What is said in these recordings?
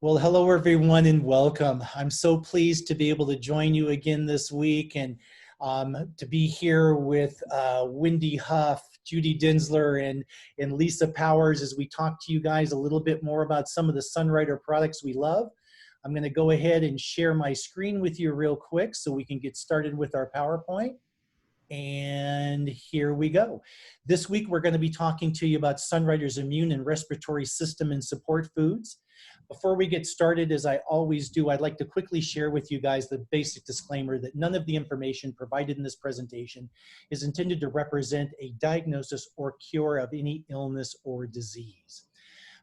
Well, hello everyone and welcome. I'm so pleased to be able to join you again this week and to be here with Wendy Huff, Judy Dinsler, and Lisa Powers as we talk to you guys a little bit more about some of the Sunrider products we love. I'm going to go ahead and share my screen with you real quick so we can get started with our PowerPoint. And here we go. This week, we're going to be talking to you about Sunrider's immune and respiratory system and support foods. Before we get started, as I always do, I'd like to quickly share with you guys the basic disclaimer that none of the information provided in this presentation is intended to represent a diagnosis or cure of any illness or disease.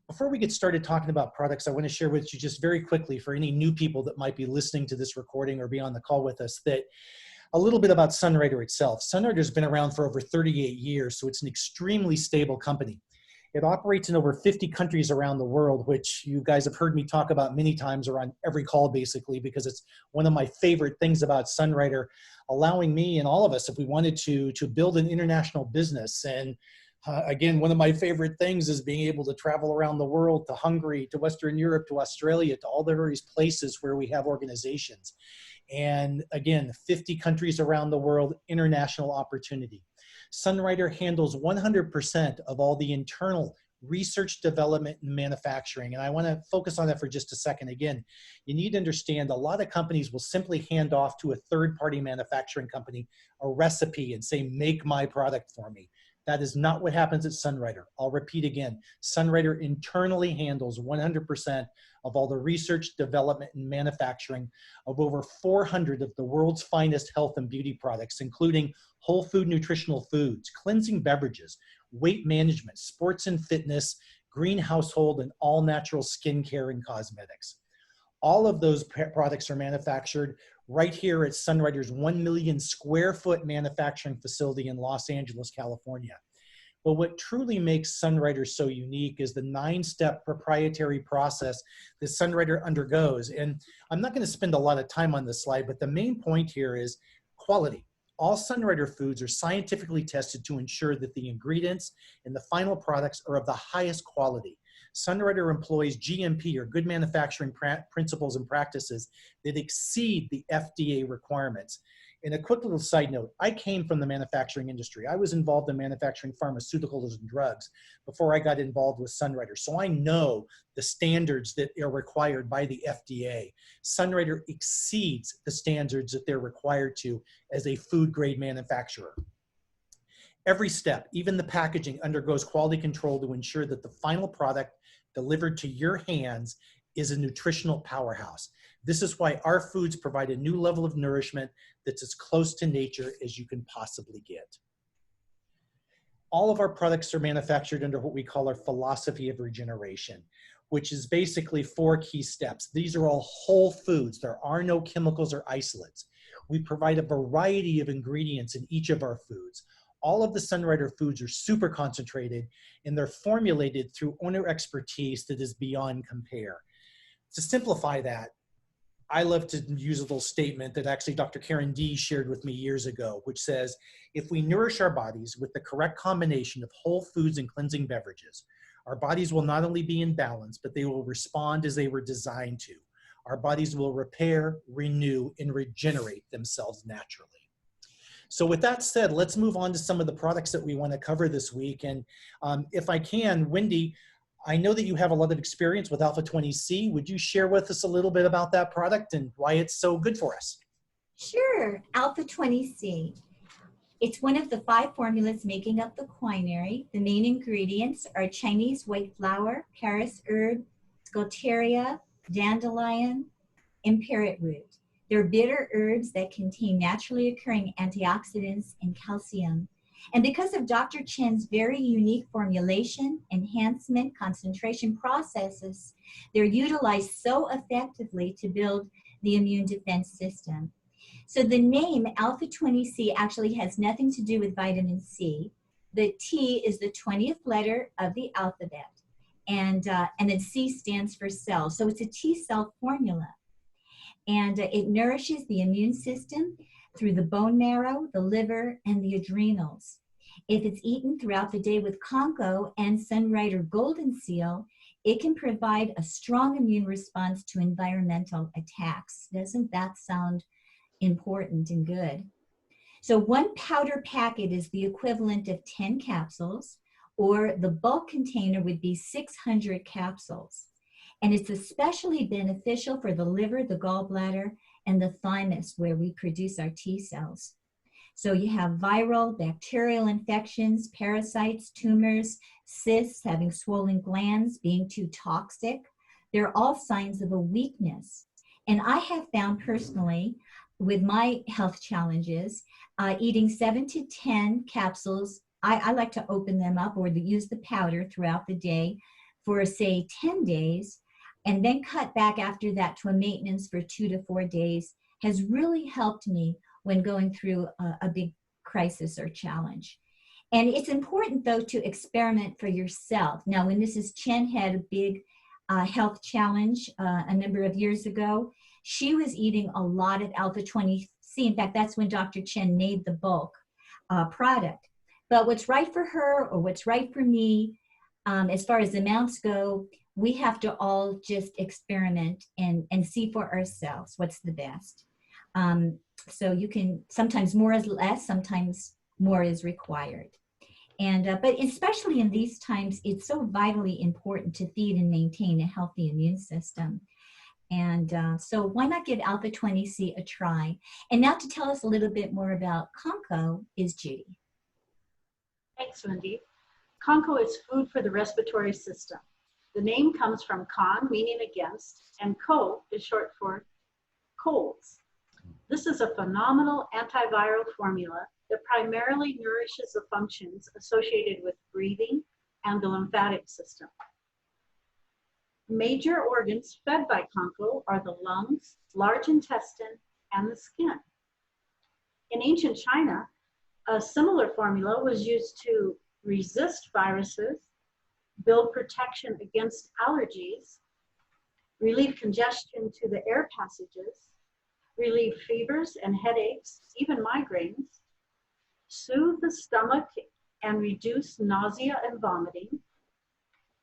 Before we get started talking about products, I want to share with you just very quickly for any new people that might be listening to this recording or be on the call with us that a little bit about Sunrider itself. Sunrider's been around for over 38 years, so it's an extremely stable company. It operates in over 50 countries around the world, which you guys have heard me talk about many times or on every call basically, because it's one of my favorite things about Sunrider, allowing me and all of us, if we wanted to build an international business. And again, one of my favorite things is being able to travel around the world, to Hungary, to Western Europe, to Australia, to all the various places where we have organizations. And again, 50 countries around the world, international opportunity. Sunrider handles 100% of all the internal research, development, and manufacturing. And I want to focus on that for just a second. Again, you need to understand a lot of companies will simply hand off to a third-party manufacturing company a recipe and say, make my product for me. That is not what happens at Sunrider. I'll repeat again, Sunrider internally handles 100% of all the research, development, and manufacturing of over 400 of the world's finest health and beauty products, including whole food nutritional foods, cleansing beverages, weight management, sports and fitness, green household, and all natural skincare and cosmetics. All of those products are manufactured right here at Sunrider's 1 million square foot manufacturing facility in Los Angeles, California. But what truly makes Sunrider so unique is the 9-step proprietary process that Sunrider undergoes. And I'm not going to spend a lot of time on this slide, but the main point here is quality. All Sunrider foods are scientifically tested to ensure that the ingredients and the final products are of the highest quality. Sunrider employs GMP, or good manufacturing principles and practices, that exceed the FDA requirements. And a quick little side note, I came from the manufacturing industry. I was involved in manufacturing pharmaceuticals and drugs before I got involved with Sunrider. So I know the standards that are required by the FDA. Sunrider exceeds the standards that they're required to as a food grade manufacturer. Every step, even the packaging, undergoes quality control to ensure that the final product delivered to your hands is a nutritional powerhouse. This is why our foods provide a new level of nourishment that's as close to nature as you can possibly get. All of our products are manufactured under what we call our philosophy of regeneration, which is basically 4 key steps. These are all whole foods. There are no chemicals or isolates. We provide a variety of ingredients in each of our foods. All of the Sunrider foods are super concentrated, and they're formulated through owner expertise that is beyond compare. To simplify that, I love to use a little statement that actually Dr. Karen D shared with me years ago, which says, if we nourish our bodies with the correct combination of whole foods and cleansing beverages, our bodies will not only be in balance, but they will respond as they were designed to. Our bodies will repair, renew, and regenerate themselves naturally. So with that said, let's move on to some of the products that we want to cover this week. And if I can, Wendy, I know that you have a lot of experience with Alpha 20C. Would you share with us a little bit about that product and why it's so good for us? Sure. Alpha 20C. It's one of the 5 formulas making up the quinary. The main ingredients are Chinese white flour, Paris herb, Scoteria, dandelion, and parrot root. They're bitter herbs that contain naturally occurring antioxidants and calcium. And because of Dr. Chen's very unique formulation, enhancement, concentration processes, they're utilized so effectively to build the immune defense system. So the name Alpha 20C actually has nothing to do with vitamin C. The T is the 20th letter of the alphabet, and then C stands for cell. So it's a T cell formula. And it nourishes the immune system through the bone marrow, the liver, and the adrenals. If it's eaten throughout the day with Conco and Sunrider Goldenseal, it can provide a strong immune response to environmental attacks. Doesn't that sound important and good? So one powder packet is the equivalent of 10 capsules, or the bulk container would be 600 capsules. And it's especially beneficial for the liver, the gallbladder, and the thymus, where we produce our T cells. So you have viral, bacterial infections, parasites, tumors, cysts, having swollen glands, being too toxic. They're all signs of a weakness. And I have found personally, with my health challenges, eating 7 to 10 capsules, I like to open them up or use the powder throughout the day for, say, 10 days, and then cut back after that to a maintenance for 2 to 4 days, has really helped me when going through a big crisis or challenge. And it's important, though, to experiment for yourself. Now, when Mrs. Chen had a big health challenge a number of years ago, she was eating a lot of alpha-20C. In fact, that's when Dr. Chen made the bulk product. But what's right for her or what's right for me, as far as amounts go, we have to all just experiment and see for ourselves what's the best. So you can, sometimes more is less, sometimes more is required. And, but especially in these times, it's so vitally important to feed and maintain a healthy immune system. And so why not give alpha-20C a try? And now to tell us a little bit more about Conco is Judy. Thanks, Wendy. Conco is food for the respiratory system. The name comes from con, meaning against, and co is short for colds. This is a phenomenal antiviral formula that primarily nourishes the functions associated with breathing and the lymphatic system. Major organs fed by Conco are the lungs, large intestine, and the skin. In ancient China, a similar formula was used to resist viruses, build protection against allergies, relieve congestion to the air passages, relieve fevers and headaches, even migraines, soothe the stomach and reduce nausea and vomiting,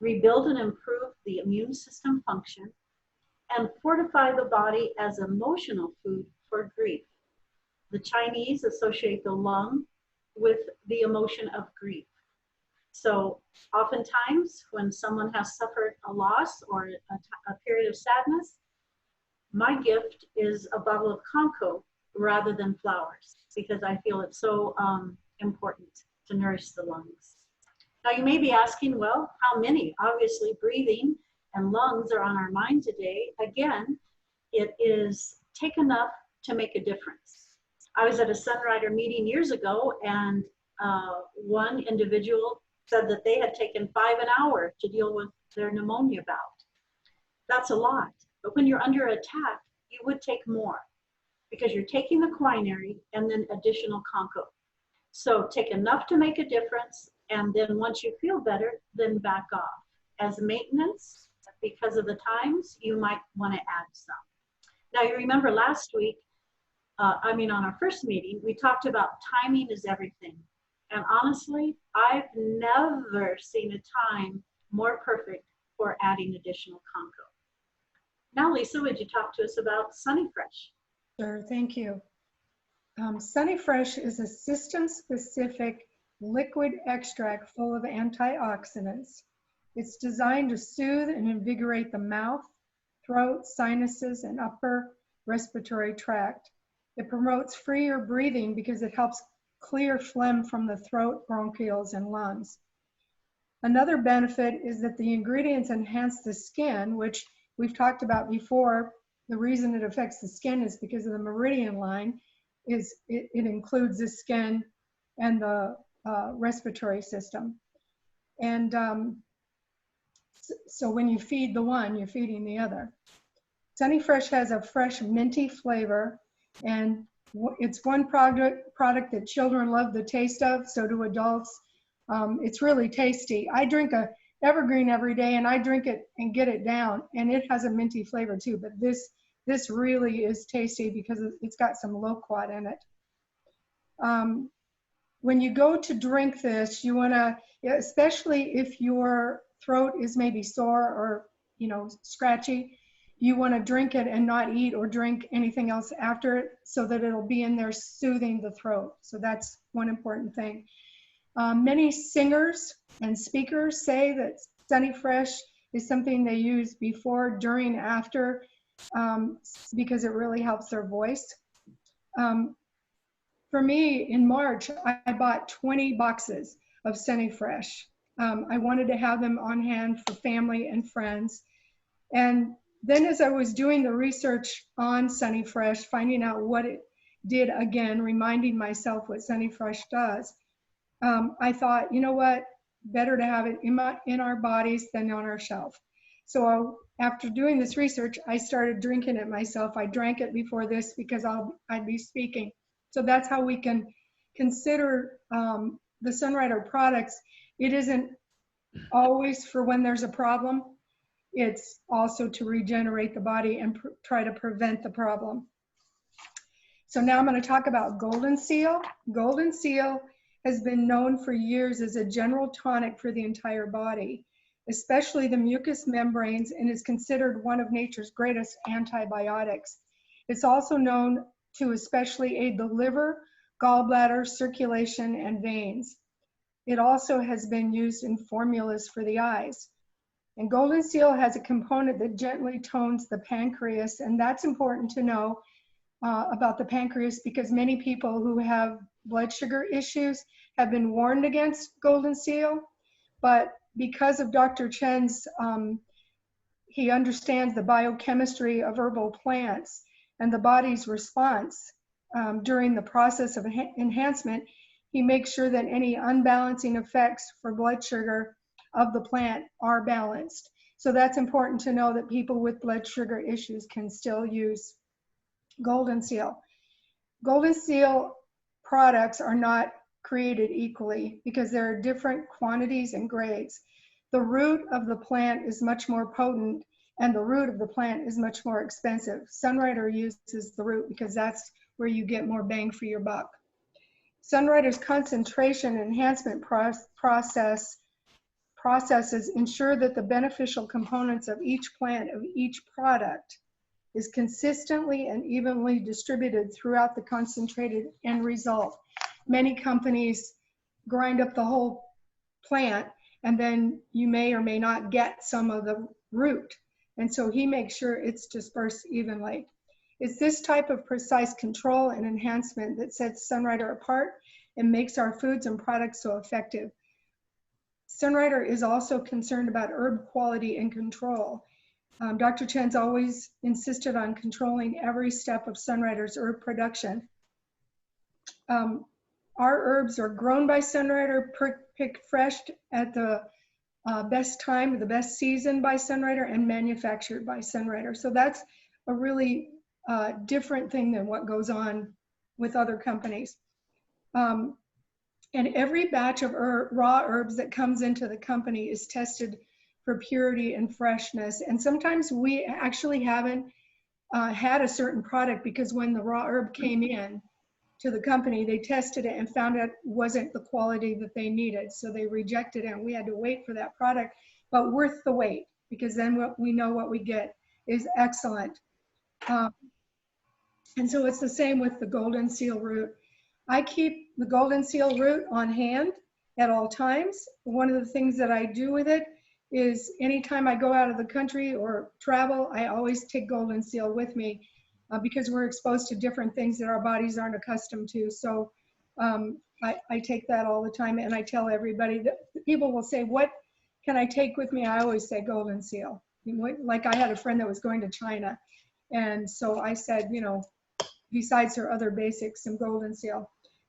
rebuild and improve the immune system function, and fortify the body as emotional food for grief. The Chinese associate the lung with the emotion of grief. So oftentimes when someone has suffered a loss or a period of sadness, my gift is a bottle of Conco rather than flowers, because I feel it's so important to nourish the lungs. Now you may be asking, well, how many? Obviously breathing and lungs are on our mind today. Again, it is take enough to make a difference. I was at a Sunrider meeting years ago, and one individual said that they had taken 5 an hour to deal with their pneumonia bout. That's a lot. But when you're under attack, you would take more because you're taking the quinary and then additional Conco. So take enough to make a difference, and then once you feel better, then back off. As maintenance, because of the times, you might want to add some. Now you remember last week, on our first meeting, we talked about timing is everything. And honestly, I've never seen a time more perfect for adding additional Conco. Now, Lisa, would you talk to us about Sunnyfresh? Sure, thank you. Sunnyfresh is a system-specific liquid extract full of antioxidants. It's designed to soothe and invigorate the mouth, throat, sinuses, and upper respiratory tract. It promotes freer breathing because it helps clear phlegm from the throat, bronchioles, and lungs. Another benefit is that the ingredients enhance the skin, which we've talked about before. The reason it affects the skin is because of the meridian line. It includes the skin and the respiratory system. And so when you feed the one, you're feeding the other. Sunnyfresh has a fresh minty flavor, and it's one product that children love the taste of, so do adults. It's really tasty. I drink a evergreen every day, and I drink it and get it down, and it has a minty flavor too, but this really is tasty because it's got some loquat in it. When you go to drink this, you want to, especially if you're throat is maybe sore or, scratchy, you want to drink it and not eat or drink anything else after it so that it'll be in there soothing the throat. So that's one important thing. Many singers and speakers say that Sunny Fresh is something they use before, during, after, because it really helps their voice. For me, in March, I bought 20 boxes of Sunny Fresh. I wanted to have them on hand for family and friends. And then as I was doing the research on Sunny Fresh, finding out what it did, again, reminding myself what Sunny Fresh does, I thought, you know what, better to have it in our bodies than on our shelf. So after doing this research, I started drinking it myself. I drank it before this because I'd be speaking. So that's how we can consider the Sunrider products. It isn't always for when there's a problem. It's also to regenerate the body and try to prevent the problem. So now I'm going to talk about Goldenseal. Goldenseal has been known for years as a general tonic for the entire body, especially the mucous membranes, and is considered one of nature's greatest antibiotics. It's also known to especially aid the liver, gallbladder, circulation, and veins. It also has been used in formulas for the eyes. And Goldenseal has a component that gently tones the pancreas, and that's important to know about the pancreas because many people who have blood sugar issues have been warned against Goldenseal, but because of Dr. Chen's, he understands the biochemistry of herbal plants and the body's response during the process of enhancement, he makes sure that any unbalancing effects for blood sugar of the plant are balanced. So that's important to know that people with blood sugar issues can still use Goldenseal. Goldenseal products are not created equally because there are different quantities and grades. The root of the plant is much more potent and the root of the plant is much more expensive. Sunrider uses the root because that's where you get more bang for your buck. Sunrider's concentration enhancement processes ensure that the beneficial components of each plant of each product is consistently and evenly distributed throughout the concentrated end result. Many companies grind up the whole plant and then you may or may not get some of the root. And so he makes sure it's dispersed evenly. It's this type of precise control and enhancement that sets Sunrider apart and makes our foods and products so effective. Sunrider is also concerned about herb quality and control. Dr. Chen's always insisted on controlling every step of Sunrider's herb production. Our herbs are grown by Sunrider, picked fresh at the best time, the best season by Sunrider, and manufactured by Sunrider. So that's a really different thing than what goes on with other companies. And every batch of raw herbs that comes into the company is tested for purity and freshness. And sometimes we actually haven't had a certain product because when the raw herb came in to the company, they tested it and found out it wasn't the quality that they needed. So they rejected it and we had to wait for that product, but worth the wait because then what we know what we get is excellent. And so it's the same with the Goldenseal root. I keep the Goldenseal root on hand at all times. One of the things that I do with it is anytime I go out of the country or travel, I always take Goldenseal with me because we're exposed to different things that our bodies aren't accustomed to. So I take that all the time and I tell everybody that people will say, what can I take with me? I always say Goldenseal. Like I had a friend that was going to China. And so I said, you know, besides her other basics, some Goldenseal.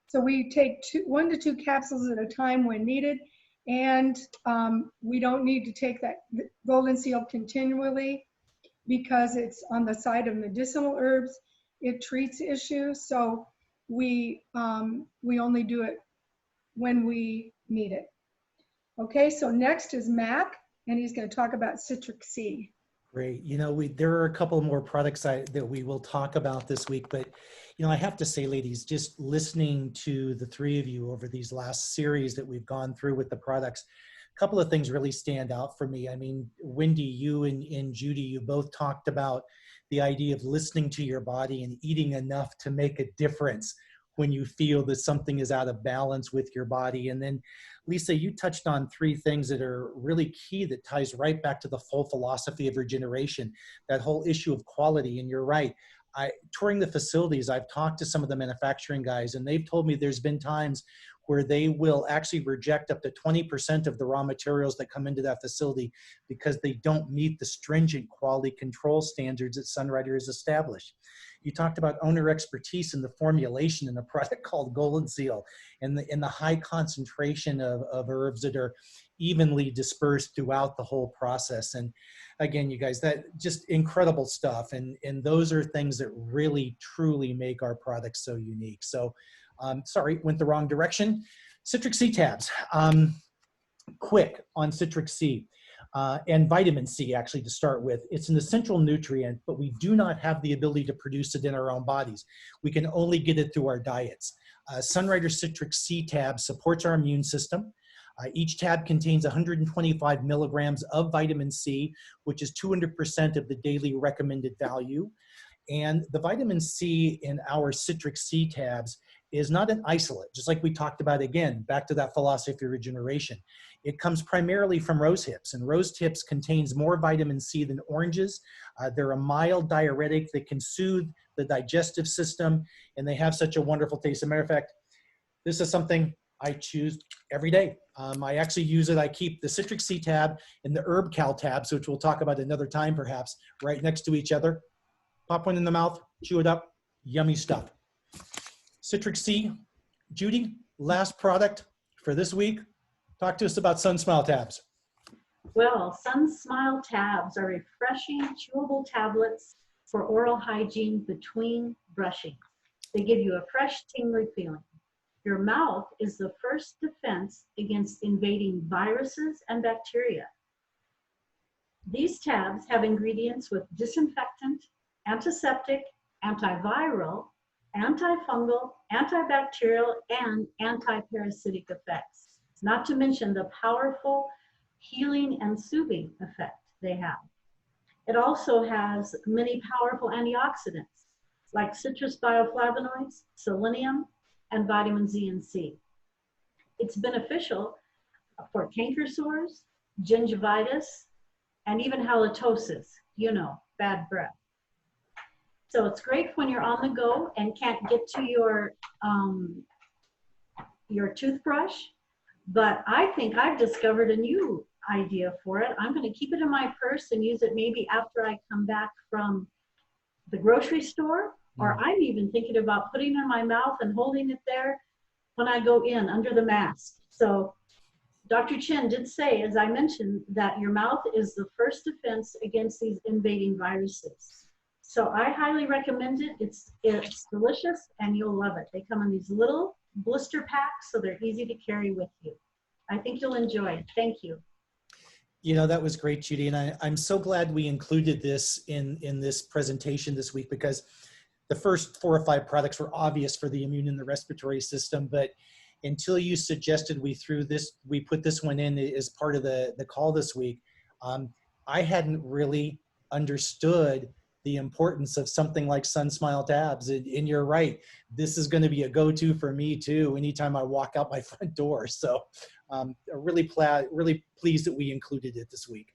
So we take 1 to 2 capsules at a time when needed. And we don't need to take that Goldenseal continually because it's on the side of medicinal herbs. It treats issues. So we only do it when we need it. Okay, so next is Mac, and he's going to talk about Citrix C. Great. You know, there are a couple more products that we will talk about this week, but, you know, I have to say, ladies, just listening to the three of you over these last series that we've gone through with the products couple of things really stand out for me. I mean, Wendy, you and Judy, you both talked about the idea of listening to your body and eating enough to make a difference when you feel that something is out of balance with your body. And then Lisa, you touched on three things that are really key that ties right back to the full philosophy of regeneration, that whole issue of quality. And you're right. Touring the facilities, I've talked to some of the manufacturing guys, and they've told me there's been times where they will actually reject up to 20% of the raw materials that come into that facility because they don't meet the stringent quality control standards that Sunrider has established. You talked about owner expertise in the formulation in a product called Goldenseal, and the high concentration of herbs that are evenly dispersed throughout the whole process. And again, you guys, that just incredible stuff. And those are things that really, truly make our products so unique. So sorry, went the wrong direction. Citrix Tabs. Quick on Citrix C. And vitamin C, actually, to start with. It's an essential nutrient, but we do not have the ability to produce it in our own bodies. We can only get it through our diets. Sunrider Citrix C tab supports our immune system. Each tab contains 125 milligrams of vitamin C, which is 200% of the daily recommended value. And the vitamin C in our Citrix C tabs is not an isolate, just like we talked about again, back to that philosophy of regeneration. It comes primarily from rose hips, and rose hips contains more vitamin C than oranges. They're a mild diuretic that can soothe the digestive system, and they have such a wonderful taste. As a matter of fact, this is something I choose every day. I actually use it. I keep the Citrix C tab and the Herb Cal tabs, which we'll talk about another time perhaps, right next to each other. Pop one in the mouth, chew it up, yummy stuff. Citrix C. Judy, last product for this week. Talk to us about Sun Smile tabs. Well, Sun Smile tabs are refreshing, chewable tablets for oral hygiene between brushing. They give you a fresh, tingly feeling. Your mouth is the first defense against invading viruses and bacteria. These tabs have ingredients with disinfectant, antiseptic, antiviral, antifungal, antibacterial, and antiparasitic effects, not to mention the powerful healing and soothing effect they have. It also has many powerful antioxidants like citrus bioflavonoids, selenium, and vitamin Z and C. It's beneficial for canker sores, gingivitis, and even halitosis, you know, bad breath. So it's great when you're on the go and can't get to your toothbrush, but I think I've discovered a new idea for it. I'm going to keep it in my purse and use it maybe after I come back from the grocery store, or I'm even thinking about putting it in my mouth and holding it there when I go in under the mask. So Dr. Chen did say, as I mentioned, that your mouth is the first defense against these invading viruses. So I highly recommend it. It's delicious and you'll love it. They come in these little blister packs, so they're easy to carry with you. I think you'll enjoy it. Thank you. You know, that was great, Judy. And I'm so glad we included this in this presentation this week, because the first 4 or 5 products were obvious for the immune and the respiratory system. But until you suggested we put this one in as part of the call this week, I hadn't really understood the importance of something like Sun Smile tabs. And you're right, this is going to be a go-to for me too anytime I walk out my front door. So really pleased that we included it this week.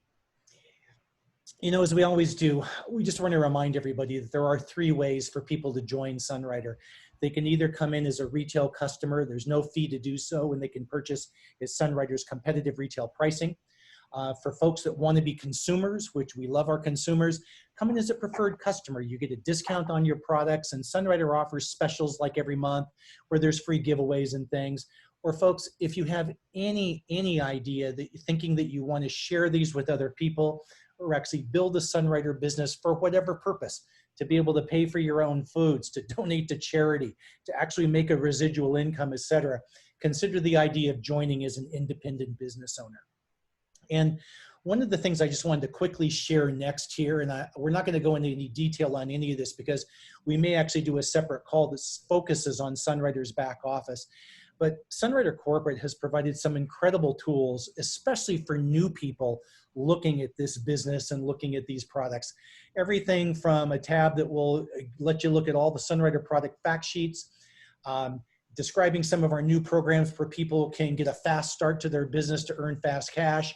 You know, as we always do, we just want to remind everybody that there are 3 ways for people to join Sunrider. They can either come in as a retail customer, there's no fee to do so, and they can purchase at Sunrider's competitive retail pricing. For folks that want to be consumers, which we love our consumers, come in as a preferred customer. You get a discount on your products, and Sunrider offers specials like every month where there's free giveaways and things. Or folks, if you have any idea that you're thinking that you want to share these with other people, or actually build a Sunrider business for whatever purpose, to be able to pay for your own foods, to donate to charity, to actually make a residual income, etc., consider the idea of joining as an independent business owner. And one of the things I just wanted to quickly share next here, and we're not going to go into any detail on any of this because we may actually do a separate call that focuses on Sunrider's back office. But Sunrider Corporate has provided some incredible tools, especially for new people looking at this business and looking at these products. Everything from a tab that will let you look at all the Sunrider product fact sheets, describing some of our new programs where people can get a fast start to their business to earn fast cash.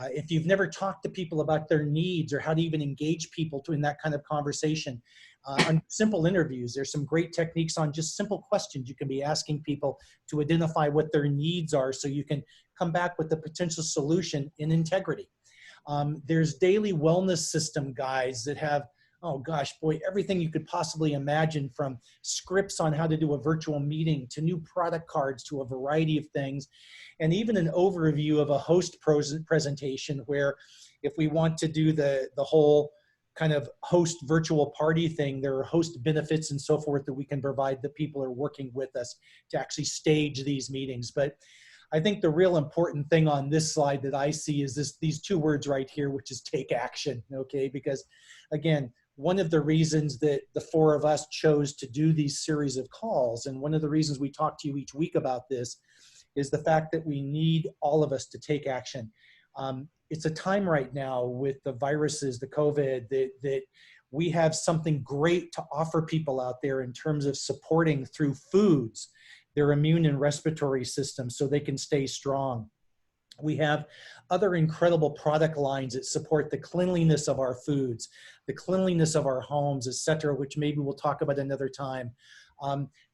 If you've never talked to people about their needs or how to even engage people in that kind of conversation, on simple interviews, there's some great techniques on just simple questions you can be asking people to identify what their needs are so you can come back with a potential solution in integrity. There's daily wellness system guides that have, oh gosh, boy, everything you could possibly imagine, from scripts on how to do a virtual meeting to new product cards to a variety of things, and even an overview of a host presentation where if we want to do the whole kind of host virtual party thing, there are host benefits and so forth that we can provide that people are working with us to actually stage these meetings. But I think the real important thing on this slide that I see is these two words right here, which is take action, okay? Because again, one of the reasons that the four of us chose to do these series of calls, and one of the reasons we talk to you each week about this, is the fact that we need all of us to take action. It's a time right now with the viruses, the COVID, that we have something great to offer people out there in terms of supporting through foods their immune and respiratory system so they can stay strong. We have other incredible product lines that support the cleanliness of our foods, the cleanliness of our homes, etc., which maybe we'll talk about another time.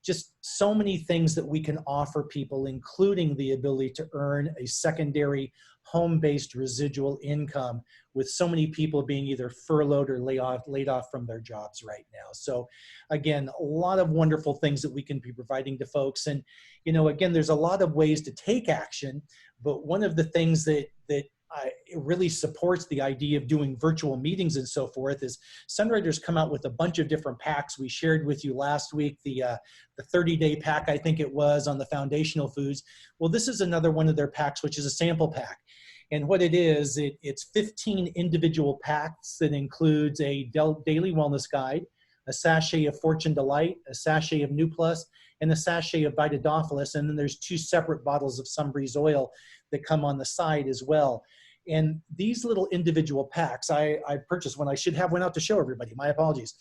Just so many things that we can offer people, including the ability to earn a secondary home-based residual income, with so many people being either furloughed or laid off from their jobs right now. So again, a lot of wonderful things that we can be providing to folks. And, you know, again, there's a lot of ways to take action, but one of the things that it really supports the idea of doing virtual meetings and so forth is Sunrider's come out with a bunch of different packs. We shared with you last week the 30-day pack, I think it was, on the foundational foods. Well, this is another one of their packs, which is a sample pack. And what it is, it's 15 individual packs that includes a daily wellness guide, a sachet of Fortune Delight, a sachet of New Plus, and a sachet of Vitadophilus. And then there's 2 separate bottles of Sunbreeze oil that come on the side as well. And these little individual packs, I purchased one. I should have one out to show everybody. My apologies.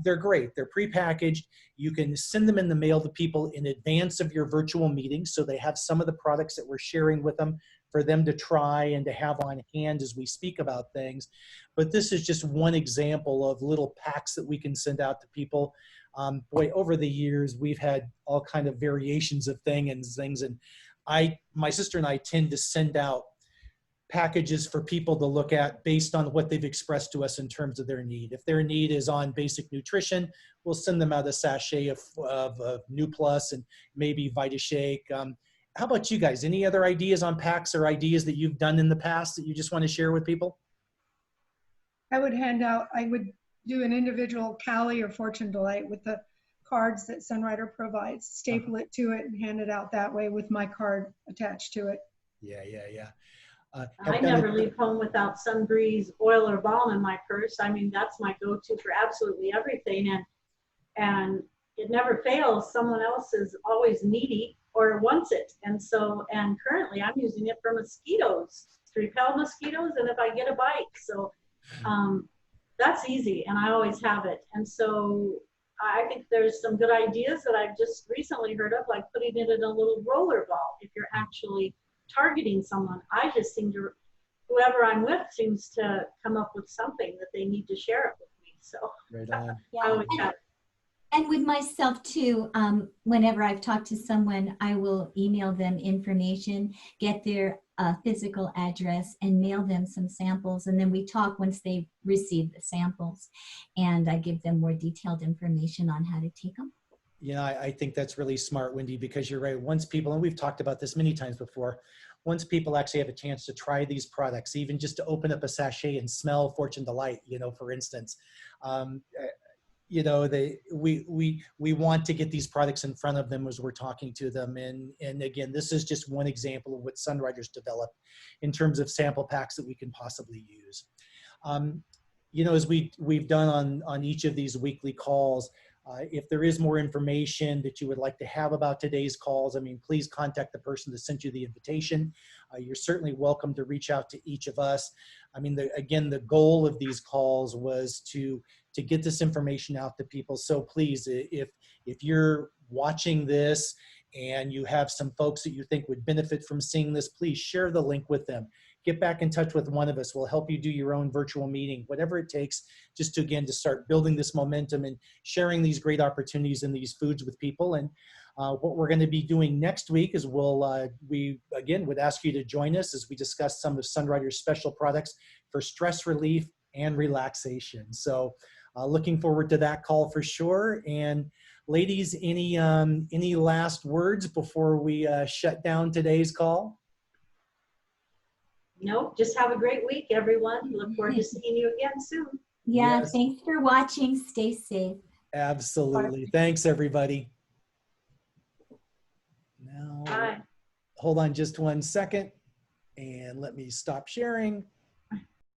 They're great. They're prepackaged. You can send them in the mail to people in advance of your virtual meeting, so they have some of the products that we're sharing with them for them to try and to have on hand as we speak about things. But this is just one example of little packs that we can send out to people. Boy, over the years, we've had all kind of variations of things. And my sister and I tend to send out packages for people to look at based on what they've expressed to us in terms of their need. If their need is on basic nutrition, we'll send them out a sachet of New Plus and maybe VitaShake. How about you guys? Any other ideas on packs or ideas that you've done in the past that you just want to share with people? I would do an individual Cali or Fortune Delight with the cards that Sunrider provides, staple it to it and hand it out that way with my card attached to it. Yeah. I never leave home without Sunbreeze oil or balm in my purse. I mean, that's my go-to for absolutely everything. And it never fails. Someone else is always needy or wants it. And currently I'm using it for mosquitoes, to repel mosquitoes, and if I get a bite. So that's easy, and I always have it. And so I think there's some good ideas that I've just recently heard of, like putting it in a little roller ball if you're actually targeting someone. I just seem to, whoever I'm with seems to come up with something that they need to share it with me. So right on. I always have it. And with myself too, whenever I've talked to someone, I will email them information, get their physical address, and mail them some samples. And then we talk once they've received the samples, and I give them more detailed information on how to take them. Yeah, I think that's really smart, Wendy, because you're right. Once people, and we've talked about this many times before, once people actually have a chance to try these products, even just to open up a sachet and smell Fortune Delight, you know, for instance, you know, we want to get these products in front of them as we're talking to them. And again, this is just one example of what Sunrider's developed in terms of sample packs that we can possibly use. You know, as we've done on each of these weekly calls, If there is more information that you would like to have about today's calls, I mean, please contact the person that sent you the invitation. You're certainly welcome to reach out to each of us. I mean, again, the goal of these calls was to get this information out to people. So please, if you're watching this and you have some folks that you think would benefit from seeing this, please share the link with them. Get back in touch with one of us. We'll help you do your own virtual meeting, whatever it takes, just to, again, to start building this momentum and sharing these great opportunities and these foods with people. And what we're going to be doing next week is we again would ask you to join us as we discuss some of Sunrider's special products for stress relief and relaxation. So looking forward to that call for sure. And ladies, any last words before we shut down today's call? Nope, just have a great week, everyone. Look forward to seeing you again soon. Yeah, Yes. thanks for watching. Stay safe. Absolutely. Thanks, everybody. Now, Bye. hold on just one second and let me stop sharing.